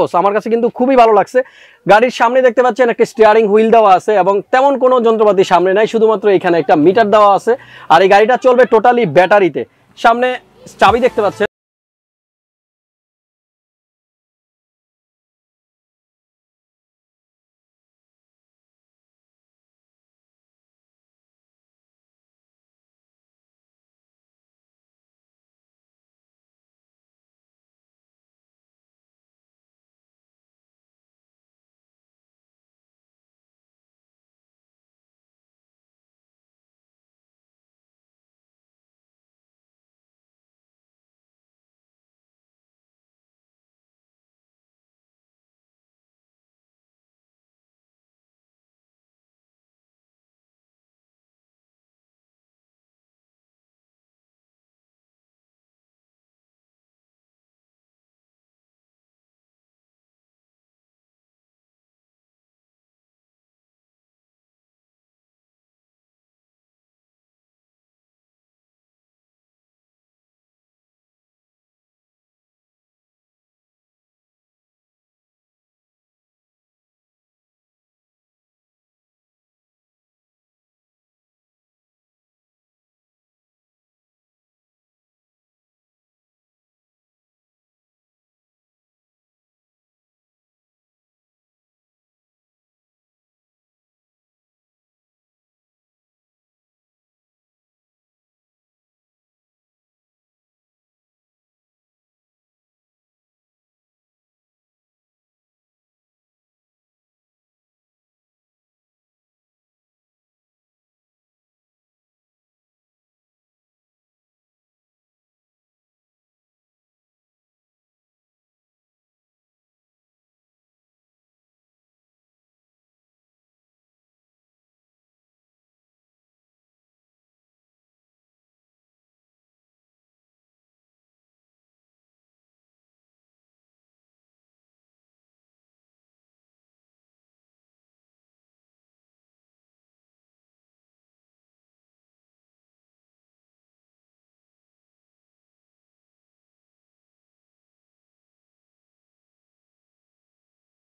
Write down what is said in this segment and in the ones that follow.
জোস, আমার কাছে কিন্তু খুবই ভালো লাগছে। গাড়ির সামনে দেখতে পাচ্ছেন একটা স্টিয়ারিং হুইল দেওয়া আছে এবং তেমন কোনো যন্ত্রপাতি সামনে নাই, শুধুমাত্র এখানে একটা মিটার দেওয়া আছে। আর এই গাড়িটা চলবে টোটালি ব্যাটারিতে। সামনে চাবি দেখতে পাচ্ছেন।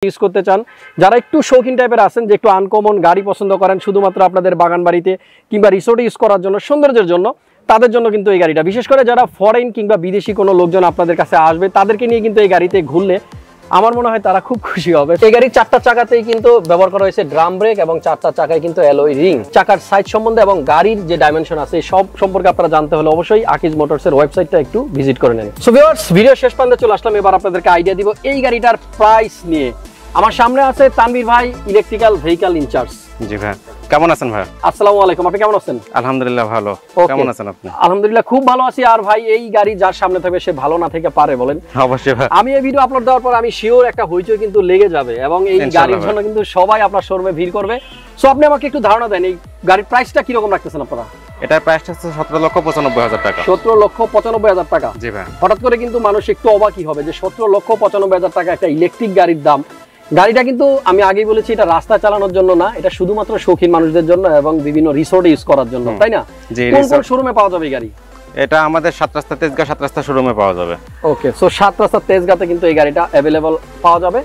ইউজ করতে চান, যারা একটু শৌখিন টাইপের আছেন, যে একটু আনকমন গাড়ি পছন্দ করেন শুধুমাত্র আপনাদের বাগান বাড়িতে কিংবা রিসোর্টে ইউজ করার জন্য, সৌন্দর্যের জন্য, তাদের জন্য কিন্তু এই গাড়িটা, বিশেষ করে যারা ফরেন কিংবা বিদেশি কোনো লোকজন আপনাদের কাছে আসবে তাদেরকে নিয়ে কিন্তু এই গাড়িতে ঘুরলে আমার মনে হয় তারা খুব খুশি হবে। এই গাড়ির 4টা চাকাতেই কিন্তু ব্যবহার করা হয়েছে ড্রাম ব্রেক এবং 4টা চাকায় কিন্তু অ্যালয় রিং। চাকার সাইজ সম্বন্ধে এবং গাড়ির যে ডাইমেনশন আছে সব সম্পর্কে আপনারা জানতে হলে অবশ্যই আকিজ মোটরসের ওয়েবসাইটটা একটু ভিজিট করে নেন। সো ভিউয়ার্স, ভিডিও শেষ পর্যন্ত চলে আসলাম, এবার আপনাদেরকে আইডিয়া দিব এই গাড়িটার প্রাইস নিয়ে। আমার সামনে আছে তানভীর ভাই, ইলেকট্রিক্যাল ভেহিকল ইনচার্জ। জি ভাই, কেমন আছেন ভাই? আসসালামু আলাইকুম, আপনি কেমন আছেন? আলহামদুলিল্লাহ ভালো, কেমন আছেন আপনি? আলহামদুলিল্লাহ খুব ভালো আছি। আর ভাই, এই গাড়ি যার সামনে থাকবে সে ভালো না থেকে পারে বলেন? অবশ্যই ভাই, আমি এই ভিডিও আপলোড দেওয়ার পর আমি শিওর একটা হইচই কিন্তু লেগে যাবে এবং এই গাড়ির জন্য কিন্তু সবাই আপনার শোরুমে ভিড় করবে। সো আপনি আমাকে একটু ধারণা দেন এই গাড়ির প্রাইসটা কি রকম রাখতেছেন আপনারা? এটার প্রাইসটা হচ্ছে 17,95,000 টাকা। 17,95,000 টাকা? জি ভাই। হঠাৎ করে কিন্তু মানুষ একটু অবাকই হবে যে 17,95,000 টাকা একটা ইলেকট্রিক গাড়ির দাম। গাড়িটা কিন্তু আমি আগেই বলেছি এটা রাস্তা চালানোর জন্য না, এটা শুধুমাত্র শৌখিন মানুষদের জন্য এবং বিভিন্ন রিসোর্টে ইউজ করার জন্য, তাই না? কোন কোন শোরুমে পাওয়া যাবে এই গাড়ি? এটা আমাদের 7 রাস্তা তেজগাঁ 7 রাস্তা শোরুমে পাওয়া যাবে। ওকে, সো 7 রাস্তা তেজগাঁতে কিন্তু এই গাড়িটা अवेलेबल পাওয়া যাবে।